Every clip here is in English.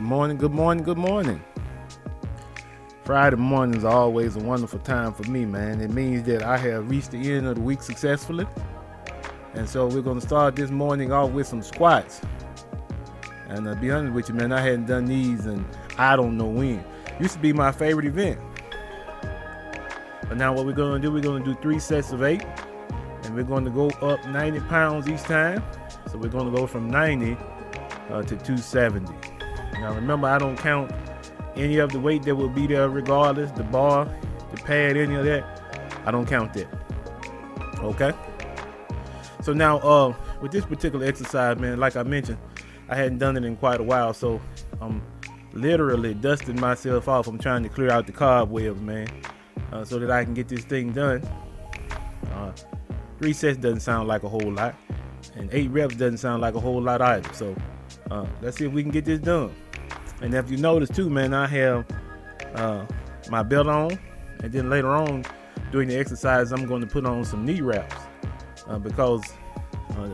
morning, good morning, good morning. Friday mornings are always a wonderful time for me, man. It means that I have reached the end of the week successfully. And so we're going to start this morning off with some squats. And to be honest with you, man, I hadn't done these and I don't know when. Used to be my favorite event. But now what we're going to do, we're going to do 3 sets of 8. And we're going to go up 90 pounds each time. So we're going to go from 90 to 270. Now remember, I don't count any of the weight that will be there regardless, the bar, the pad, any of that. I don't count that. Okay? So now with this particular exercise, man, like I mentioned, I hadn't done it in quite a while, so I'm literally dusting myself off. I'm trying to clear out the cobwebs, man, so that I can get this thing done. 3 sets doesn't sound like a whole lot, and 8 reps doesn't sound like a whole lot either. So let's see if we can get this done. And if you notice too, man, I have my belt on, and then later on during the exercise, I'm going to put on some knee wraps because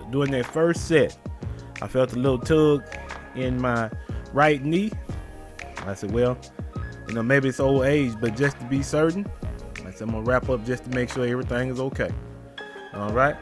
during that first set, I felt a little tug in my right knee. I said, well, maybe it's old age, but just to be certain, I said I'm gonna wrap up just to make sure everything is okay. All right.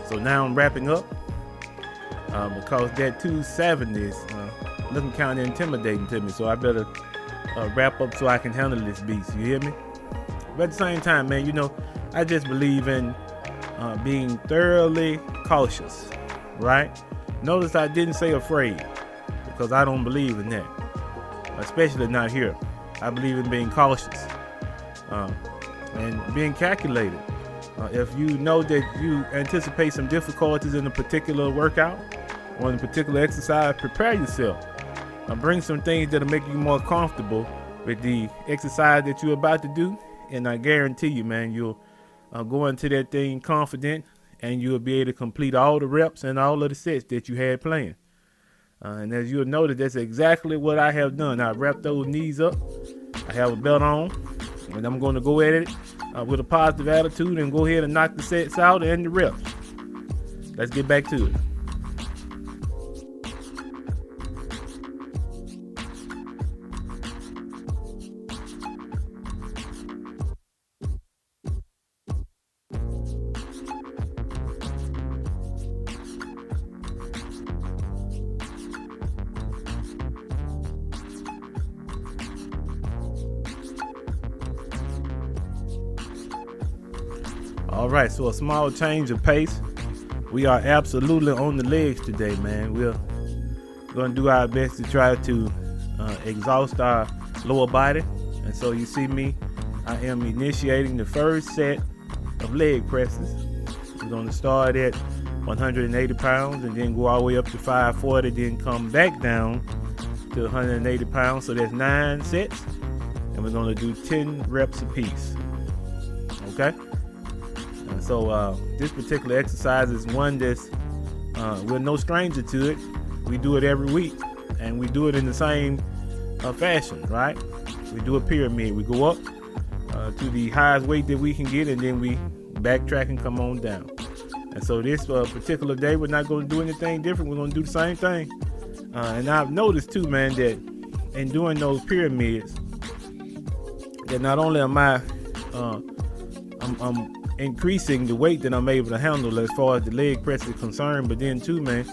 So now I'm wrapping up because that 270 is looking kind of intimidating to me. So I better wrap up so I can handle this beast. You hear me? But at the same time, man, I just believe in being thoroughly cautious, right? Notice I didn't say afraid because I don't believe in that, especially not here. I believe in being cautious and being calculated. If you know that you anticipate some difficulties in a particular workout or in a particular exercise, prepare yourself. Bring some things that'll make you more comfortable with the exercise that you're about to do. And I guarantee you, man, you'll go into that thing confident and you'll be able to complete all the reps and all of the sets that you had planned. And as you'll notice, that's exactly what I have done. I wrapped those knees up. I have a belt on and I'm going to go at it with a positive attitude and go ahead and knock the sets out and the reps. Let's get back to it. All right, so a small change of pace. We are absolutely on the legs today, man. We're going to do our best to try to exhaust our lower body. And so you see me, I am initiating the first set of leg presses. We're going to start at 180 pounds and then go all the way up to 540, then come back down to 180 pounds. So that's 9 sets. And we're going to do 10 reps apiece. Okay? So this particular exercise is one that's we're no stranger to it. We do it every week, and we do it in the same fashion, right? We do a pyramid. We go up to the highest weight that we can get, and then we backtrack and come on down. And so this particular day, we're not going to do anything different. We're going to do the same thing. And I've noticed too, man, that in doing those pyramids, that not only am I I'm increasing the weight that I'm able to handle as far as the leg press is concerned. But then too, man,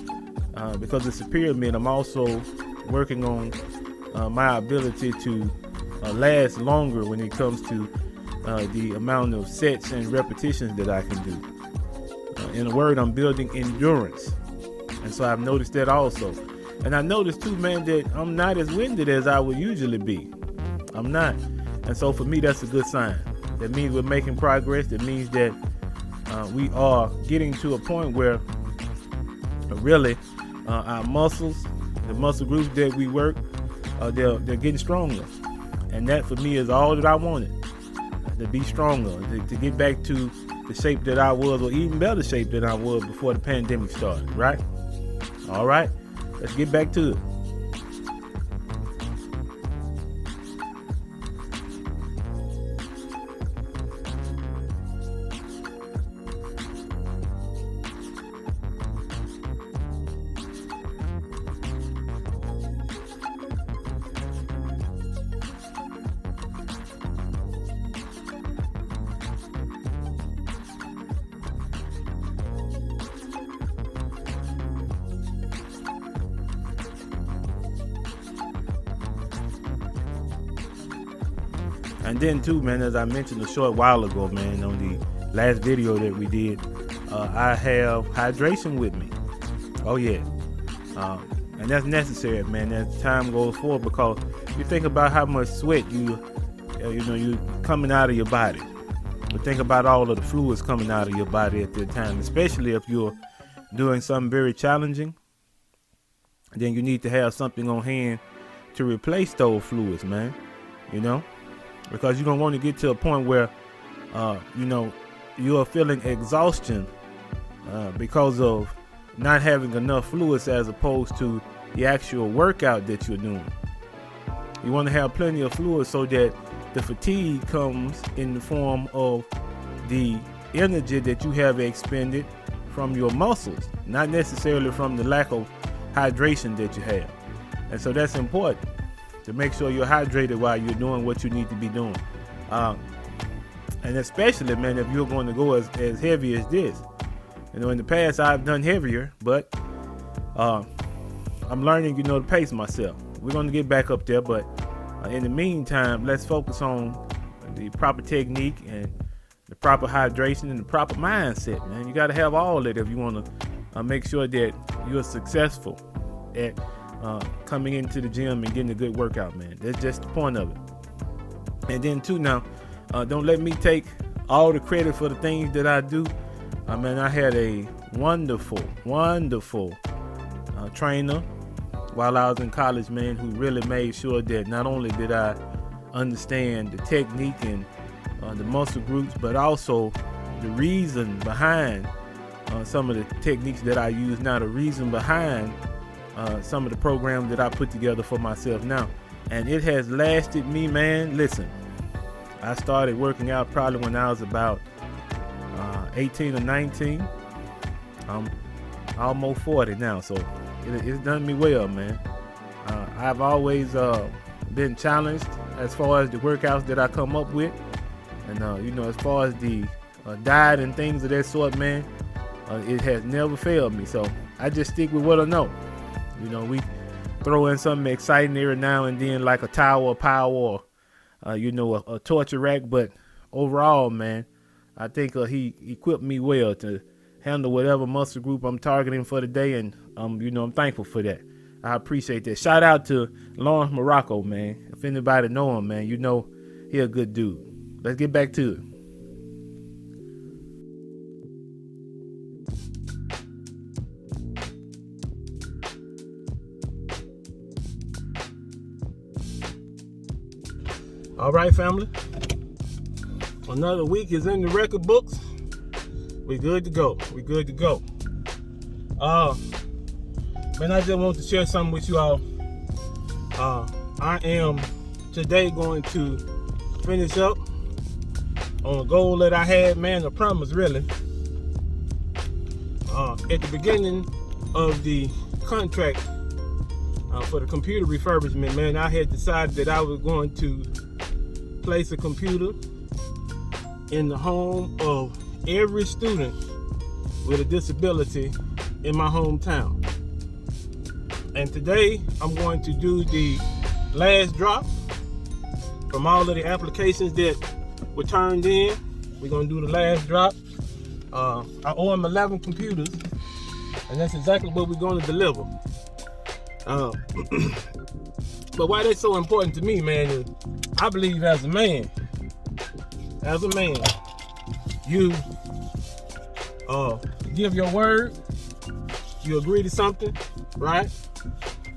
because it's a pyramid, I'm also working on my ability to last longer when it comes to the amount of sets and repetitions that I can do. In a word, I'm building endurance. And so I've noticed that also. And I noticed too, man, that I'm not as winded as I would usually be. I'm not. And so for me, that's a good sign. That means we're making progress. That means that we are getting to a point where really our muscles, the muscle groups that we work, they're getting stronger. And that for me is all that I wanted, to be stronger, to get back to the shape that I was, or even better shape than I was before the pandemic started, right? All right, let's get back to it. And then too, man, as I mentioned a short while ago, man, on the last video that we did, I have hydration with me. Oh yeah. And that's necessary, man, as time goes forward, because you think about how much sweat you coming out of your body. But think about all of the fluids coming out of your body at that time, especially if you're doing something very challenging. Then you need to have something on hand to replace those fluids, man. Because you don't want to get to a point where, you are feeling exhaustion because of not having enough fluids as opposed to the actual workout that you're doing. You want to have plenty of fluids so that the fatigue comes in the form of the energy that you have expended from your muscles, not necessarily from the lack of hydration that you have. And so that's important, to make sure you're hydrated while you're doing what you need to be doing. And especially, man, if you're going to go as heavy as this. In the past, I've done heavier, but I'm learning, to pace myself. We're going to get back up there, but in the meantime, let's focus on the proper technique and the proper hydration and the proper mindset, man. You got to have all that if you want to make sure that you're successful at coming into the gym and getting a good workout, man. That's just the point of it. And then too, now, don't let me take all the credit for the things that I do. Man, I had a wonderful trainer while I was in college, man, who really made sure that not only did I understand the technique and the muscle groups, but also the reason behind some of the techniques that I use now, the reason behind some of the programs that I put together for myself now. And it has lasted me, man. Listen, I started working out probably when I was about 18 or 19. I'm almost 40 now, so it's done me well, man. I've always been challenged as far as the workouts that I come up with. And, as far as the diet and things of that sort, man, it has never failed me. So I just stick with what I know. We throw in something exciting every now and then, like a tower of power, or, a torture rack. But overall, man, I think he equipped me well to handle whatever muscle group I'm targeting for the day. And, I'm thankful for that. I appreciate that. Shout out to Lawrence Morocco, man. If anybody know him, man, he a good dude. Let's get back to it. All right, family. Another week is in the record books. We're good to go. Man, I just want to share something with you all. I am today going to finish up on a goal that I had, man, a promise really. At the beginning of the contract for the computer refurbishment, man, I had decided that I was going to place a computer in the home of every student with a disability in my hometown. And today I'm going to do the last drop from all of the applications that were turned in. We're going to do the last drop. I owe them 11 computers, and that's exactly what we're going to deliver. But why that's so important to me, man, is I believe as a man, you give your word, you agree to something, right?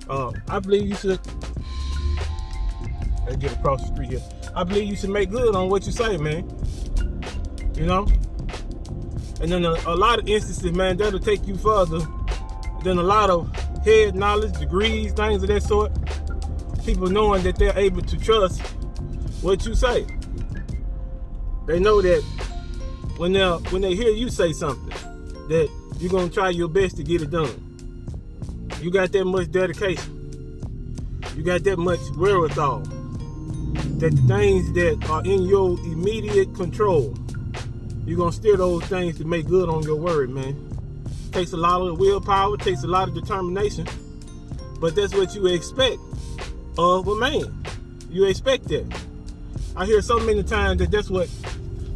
I believe you should, let's get across the street here. I believe you should make good on what you say, man. You know? And then a lot of instances, man, that'll take you further than a lot of head knowledge, degrees, things of that sort. People knowing that they're able to trust what you say. They know that when they hear you say something, that you're gonna try your best to get it done. You got that much dedication. You got that much wherewithal. That the things that are in your immediate control, you're gonna steer those things to make good on your word, man. Takes a lot of willpower, takes a lot of determination, but that's what you expect of a man. You expect that. I hear so many times that that's what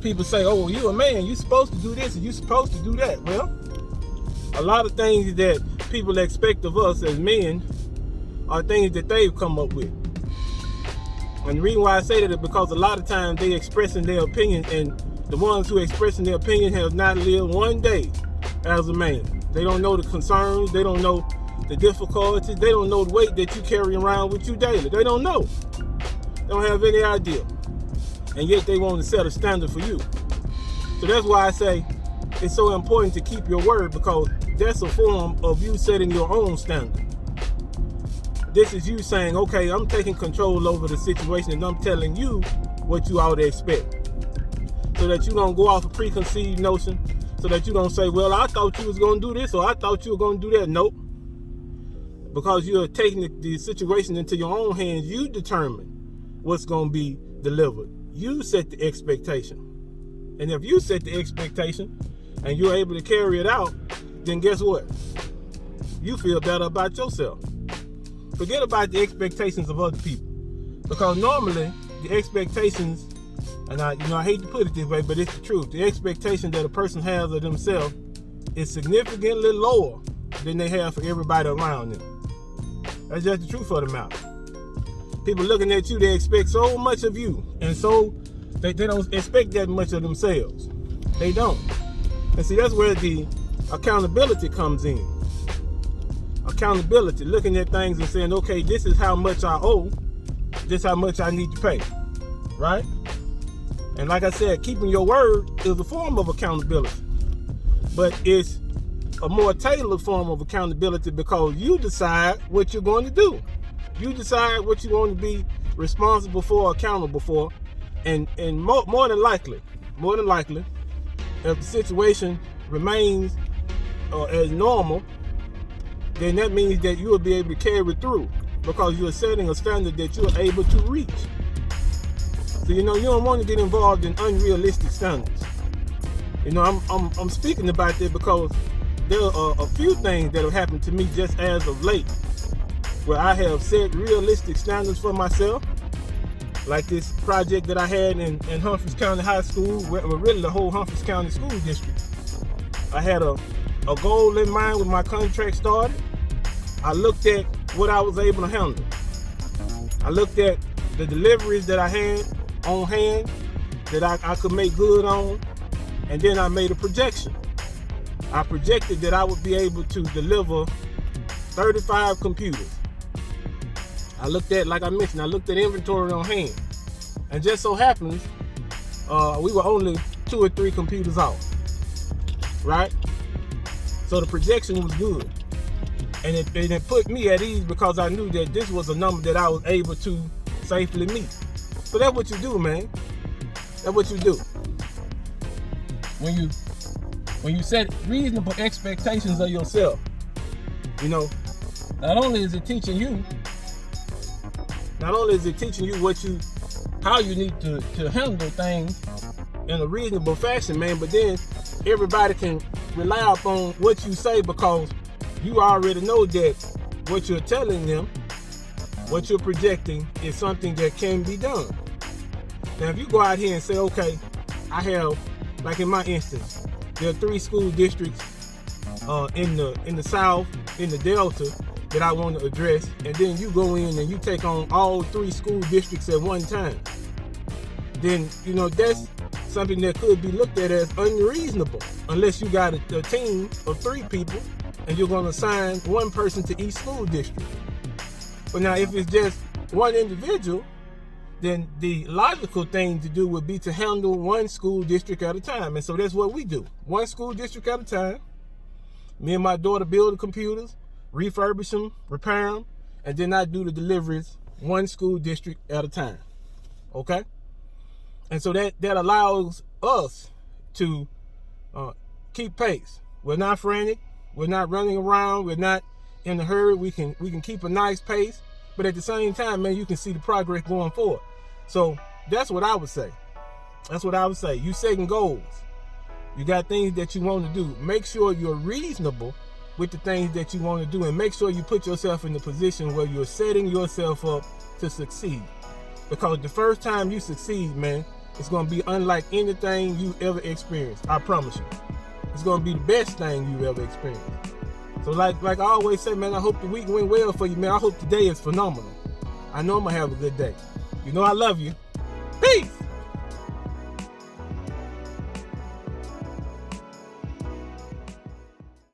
people say, oh, you a man, you supposed to do this and you supposed to do that. Well, a lot of things that people expect of us as men are things that they've come up with. And the reason why I say that is because a lot of times they expressing their opinion, and the ones who expressing their opinion have not lived one day as a man. They don't know the concerns, they don't know the difficulties, they don't know the weight that you carry around with you daily. They don't know. They don't have any idea. And yet they want to set a standard for you. So that's why I say it's so important to keep your word, because that's a form of you setting your own standard. This is you saying, okay, I'm taking control over the situation and I'm telling you what you ought to expect. So that you don't go off a preconceived notion, so that you don't say, well, I thought you was going to do this, or I thought you were going to do that. Nope. Because you're taking the situation into your own hands, you determine what's going to be delivered. You set the expectation. And if you set the expectation and you're able to carry it out, then guess what? You feel better about yourself. Forget about the expectations of other people. Because normally, the expectations, and I hate to put it this way, but it's the truth. The expectation that a person has of themselves is significantly lower than they have for everybody around them. That's just the truth of the matter. People looking at you, they expect so much of you, and so they don't expect that much of themselves. They don't. And see, that's where the accountability comes in. Accountability, looking at things and saying, okay, this is how much I owe, this is how much I need to pay, right? And like I said, keeping your word is a form of accountability, but it's a more tailored form of accountability because you decide what you're going to do. You decide what you want to be responsible for, accountable for, and more than likely, if the situation remains as normal, then that means that you will be able to carry through because you're setting a standard that you're able to reach. So you don't want to get involved in unrealistic standards. I'm speaking about that because there are a few things that have happened to me just as of late, where I have set realistic standards for myself, like this project that I had in Humphreys County High School, really the whole Humphreys County School District. I had a goal in mind when my contract started. I looked at what I was able to handle. I looked at the deliveries that I had on hand that I could make good on, and then I made a projection. I projected that I would be able to deliver 35 computers. I looked at, like I mentioned, I looked at inventory on hand. And just so happens, we were only 2 or 3 computers off, right? So the projection was good. And it put me at ease because I knew that this was a number that I was able to safely meet. So that's what you do, man. That's what you do. When you set reasonable expectations of yourself, not only is it teaching you how you need to handle things in a reasonable fashion, man, but then everybody can rely upon what you say, because you already know that what you're telling them, what you're projecting, is something that can be done. Now, if you go out here and say, okay, I have, like in my instance, there are 3 school districts in the South, in the Delta, that I want to address, and then you go in and you take on all 3 school districts at one time, then that's something that could be looked at as unreasonable, unless you got a team of 3 people and you're going to assign 1 person to each school district. But now, if it's just 1 individual, then the logical thing to do would be to handle 1 school district at a time. And so that's what we do. 1 school district at a time. Me and my daughter build the computers, refurbish them, repair them, and then I do the deliveries 1 school district at a time. Okay? And so that allows us to keep pace. We're not frantic. We're not running around. We're not in a hurry. We can keep a nice pace. But at the same time, man, you can see the progress going forward. So that's what I would say. That's what I would say. You setting goals. You got things that you want to do. Make sure you're reasonable with the things that you want to do, and make sure you put yourself in the position where you're setting yourself up to succeed. Because the first time you succeed, man, it's going to be unlike anything you ever experienced. I promise you. It's going to be the best thing you ever experienced. So like I always say, man, I hope the week went well for you, man. I hope today is phenomenal. I know I'm going to have a good day. You know I love you. Peace.